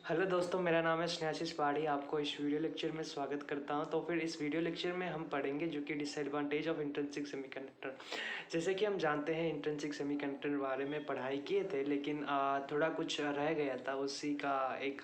Hello दोस्तों, मेरा नाम है स्नेहाशीष पहाड़ी। आपको इस वीडियो लेक्चर में स्वागत करता हूं। तो फिर इस वीडियो लेक्चर में हम पढ़ेंगे जो कि डिसएडवांटेज ऑफ इंट्रिंसिक सेमीकंडक्टर। जैसे कि हम जानते हैं इंट्रिंसिक सेमीकंडक्टर के बारे में पढ़ाई किए थे, लेकिन थोड़ा कुछ रह गया था उसी का एक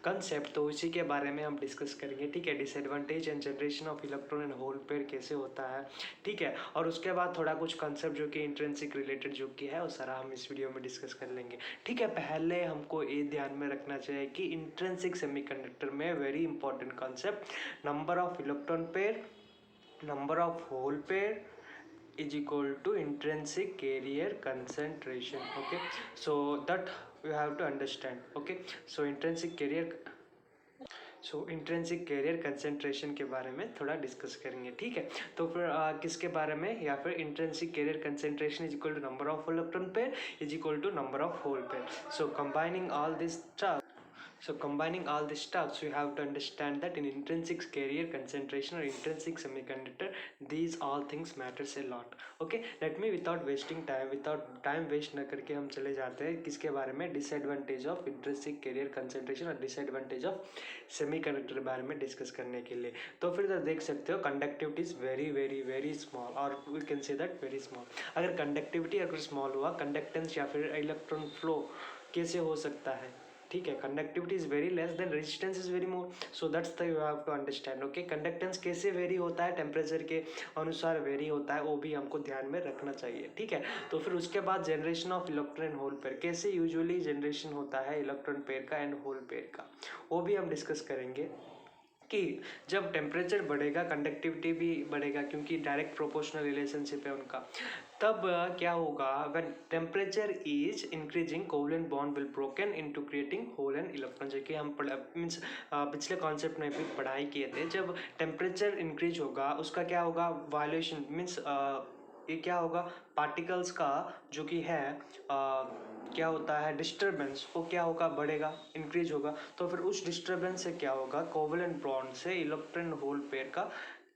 कंसेप्ट, तो उसी के बारे में हम डिस्कस करेंगे। ठीक है, disadvantage and generation of electron and hole pair कैसे होता है। ठीक है, और उसके बाद थोड़ा कुछ कंसेप्ट जो कि इंट्रिंसिक रिलेटेड जो कि है वो सारा हम इस वीडियो में डिस्कस कर लेंगे। ठीक है, पहले हमको ये ध्यान में रखना चाहिए कि इंट्रिंसिक सेमीकंडक्टर में very important concept number of electron pair, number of hole pair is equal to intrinsic carrier concentration. Okay, so that you have to understand. Okay, so intrinsic carrier concentration के बारे में थोड़ा discuss करेंगे। ठीक है, तो फिर किसके बारे में, या फिर intrinsic carrier concentration is equal to number of electron pair is equal to number of hole pair. So combining all this stuffs, you have to understand that in intrinsic carrier concentration or intrinsic semiconductor, these all things matters a lot. Okay, let me without wasting time, without time waste न करके हम चले जाते हैं किसके बारे में, disadvantage of intrinsic carrier concentration और डिसएडवांटेज ऑफ सेमीकंडक्टर बारे में डिस्कस करने के लिए। तो फिर देख सकते हो conductivity is very very very small, और we can say that very small. अगर कंडक्टिविटी अगर स्मॉल हुआ, कंडक्टेंस या फिर इलेक्ट्रॉन फ्लो कैसे हो सकता है। ठीक है, conductivity is very less then resistance is very more, so that's the you have to understand. Okay, conductance कैसे वेरी होता है, टेम्परेचर के अनुसार वेरी होता है, वो भी हमको ध्यान में रखना चाहिए। ठीक है, तो फिर उसके बाद generation of electron and hole pair, कैसे यूजुअली जनरेशन होता है इलेक्ट्रॉन पेयर का एंड होल पेयर का, वो भी हम डिस्कस करेंगे। कि जब टेम्परेचर बढ़ेगा कंडक्टिविटी भी बढ़ेगा, क्योंकि डायरेक्ट प्रोपोर्शनल रिलेशनशिप है उनका। तब क्या होगा, when temperature is increasing covalent bond will broken into creating hole and electron, जो कि हम मीन्स पिछले कॉन्सेप्ट में भी पढ़ाई किए थे। जब टेम्परेचर इंक्रीज होगा उसका क्या होगा, वायलेशन मीन्स ये क्या होगा, पार्टिकल्स का जो कि है क्या होता है डिस्टर्बेंस, वो क्या होगा, बढ़ेगा, इंक्रीज होगा। तो फिर उस डिस्टर्बेंस से क्या होगा, कोवलेंट बॉन्ड से इलेक्ट्रॉन होल पेयर का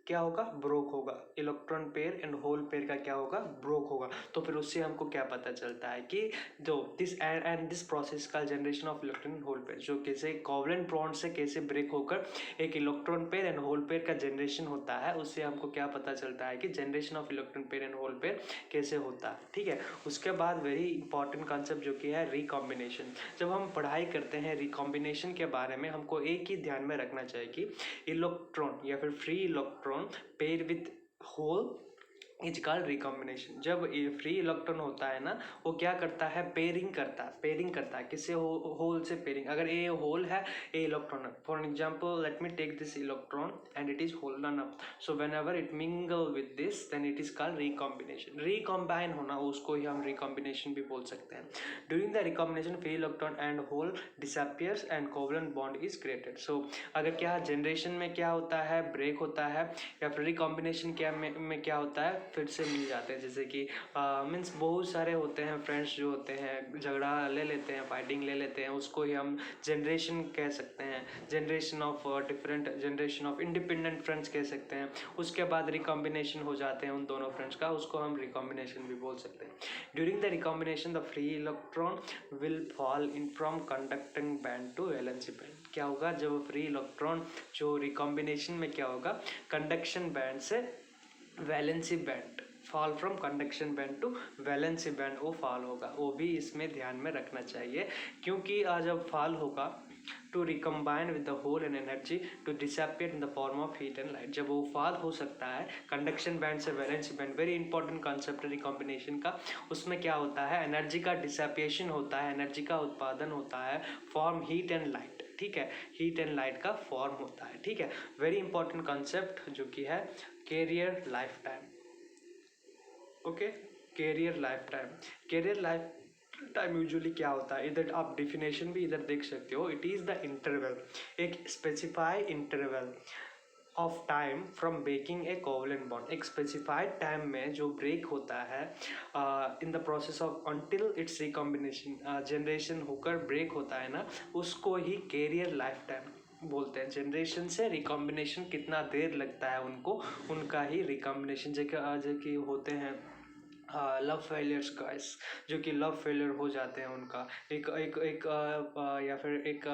क्या होगा, ब्रोक होगा। Electron pair and whole pair का क्या होगा, ब्रोक होगा। तो फिर उससे हमको क्या पता चलता है कि जो दिस प्रोसेस का generation of electron hole pair, जो कैसे कोवलेंट बॉन्ड से कैसे ब्रेक होकर एक electron pair and whole pair का जनरेशन होता है, उससे हमको क्या पता चलता है कि generation of electron pair and hole pair कैसे होता है। ठीक है, उसके बाद वेरी इंपॉर्टेंट कॉन्सेप्ट जो कि है रिकॉम्बिनेशन। जब हम पढ़ाई करते हैं रिकॉम्बिनेशन के बारे में, हमको एक ही ध्यान में रखना चाहिए कि इलेक्ट्रॉन या फिर free electron pair with hole is called recombination. जब ये फ्री इलेक्ट्रॉन होता है ना, वो क्या करता है, पेयरिंग करता है किससे, होल से पेयरिंग। अगर ये होल है, ये इलेक्ट्रॉन है, for example let me take this electron and it is holden up, so whenever it mingle with this then it is called recombination. Recombine होना, उसको ही हम रिकॉम्बिनेशन भी बोल सकते हैं। During the recombination free electron and hole disappears and covalent bond is created. So अगर क्या जनरेशन में क्या होता है, ब्रेक होता है, या फिर रिकॉम्बिनेशन क्या में क्या होता है, फिर से मिल जाते हैं। जैसे कि मीन्स बहुत सारे होते हैं फ्रेंड्स जो होते हैं, झगड़ा ले लेते हैं, फाइटिंग ले लेते हैं, उसको ही हम जनरेशन कह सकते हैं। Generation of different generation of independent friends कह सकते हैं। उसके बाद रिकॉम्बिनेशन हो जाते हैं उन दोनों फ्रेंड्स का, उसको हम रिकॉम्बिनेशन भी बोल सकते हैं। During the recombination the free electron will fall in from conducting band to valency band. क्या होगा, जब फ्री इलेक्ट्रॉन जो रिकॉम्बिनेशन में क्या होगा, कंडक्शन बैंड से valency band, fall from conduction band to valency band, वो फॉल होगा। वो भी इसमें ध्यान में रखना चाहिए, क्योंकि जब फॉल होगा to recombine with the hole and energy to disappear in the form of heat and light. जब वो फॉल हो सकता है कंडक्शन बैंड से valency band, very important concept recombination का। उसमें क्या होता है, एनर्जी का डिसअपिएशन होता है, एनर्जी का उत्पादन होता है, फॉर्म हीट एंड लाइट। ठीक है, हीट एंड लाइट का फॉर्म होता है। ठीक है, वेरी इंपॉर्टेंट कॉन्सेप्ट जो कि है carrier life time. Okay, carrier life time usually क्या होता है, इधर आप डिफिनेशन भी इधर देख सकते हो। इट इज़ द इंटरवल, एक specified interval of time from breaking a covalent bond. एक स्पेसिफाइड टाइम में जो ब्रेक होता है in the process of until its recombination, generation होकर ब्रेक होता है ना, उसको ही कैरियर लाइफ टाइम बोलते हैं। जनरेशन से रिकॉम्बिनेशन कितना देर लगता है उनको, उनका ही रिकॉम्बिनेशन। जो कि होते हैं लव फेलियर्स गाइस, जो कि लव फेलियर हो जाते हैं उनका, एक एक एक या फिर एक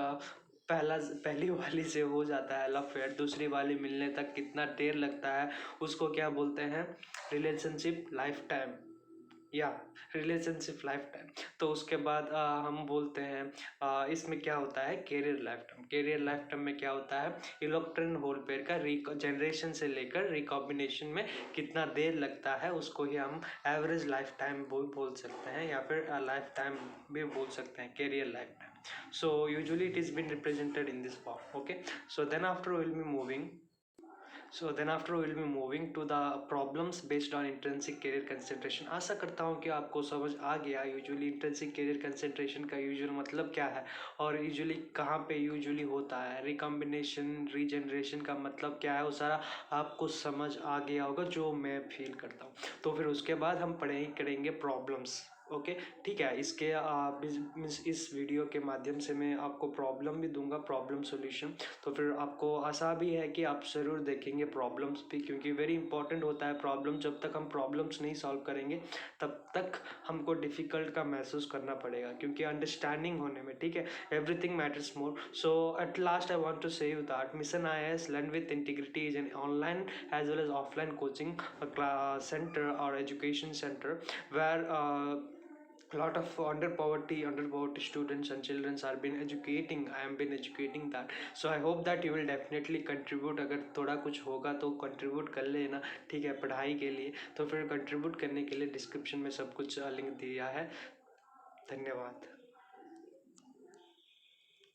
पहली वाली से हो जाता है लव फेयर, दूसरी वाली मिलने तक कितना देर लगता है, उसको क्या बोलते हैं, रिलेशनशिप लाइफ टाइम, या रिलेशनशिप लाइफ टाइम। तो उसके बाद हम बोलते हैं इसमें क्या होता है, carrier life time. Carrier life time में क्या होता है, इलेक्ट्रॉन होल पेयर का जनरेशन से लेकर रिकॉम्बिनेशन में कितना देर लगता है, उसको ही हम एवरेज लाइफ टाइम बोल सकते हैं, या फिर लाइफ टाइम भी बोल सकते हैं, carrier life time. So usually it is been represented in this form. Okay, so then after we'll be moving to the problems based on intrinsic career concentration. आशा करता हूँ कि आपको समझ आ गया यूजुअली इंट्रिंसिक कैरियर कंसेंट्रेशन का usual मतलब क्या है, और यूजुअली कहाँ पे यूजुअली होता है, रिकॉम्बिनेशन रीजनरेशन का मतलब क्या है, वो सारा आपको समझ आ गया होगा जो मैं फील करता हूँ। तो फिर उसके बाद हम करेंगे प्रॉब्लम्स। ओके, ठीक है। इस वीडियो के माध्यम से मैं आपको प्रॉब्लम भी दूंगा, प्रॉब्लम सॉल्यूशन। तो फिर आपको आशा भी है कि आप ज़रूर देखेंगे प्रॉब्लम्स भी, क्योंकि वेरी इंपॉर्टेंट होता है प्रॉब्लम। जब तक हम प्रॉब्लम्स नहीं सॉल्व करेंगे तब तक हमको डिफ़िकल्ट का महसूस करना पड़ेगा, क्योंकि अंडरस्टैंडिंग होने में, ठीक है, everything matters more. So at last I want to say you that Mission IAS learn with integrity is an online as well as offline coaching center or education center where lot of under poverty students and children are been educating. I am been educating that, so I hope that you will definitely contribute। अगर थोड़ा कुछ होगा तो contribute कर लेना, ठीक है, पढ़ाई के लिए। तो फिर कंट्रीब्यूट करने के लिए डिस्क्रिप्शन में सब कुछ लिंक दिया है। धन्यवाद।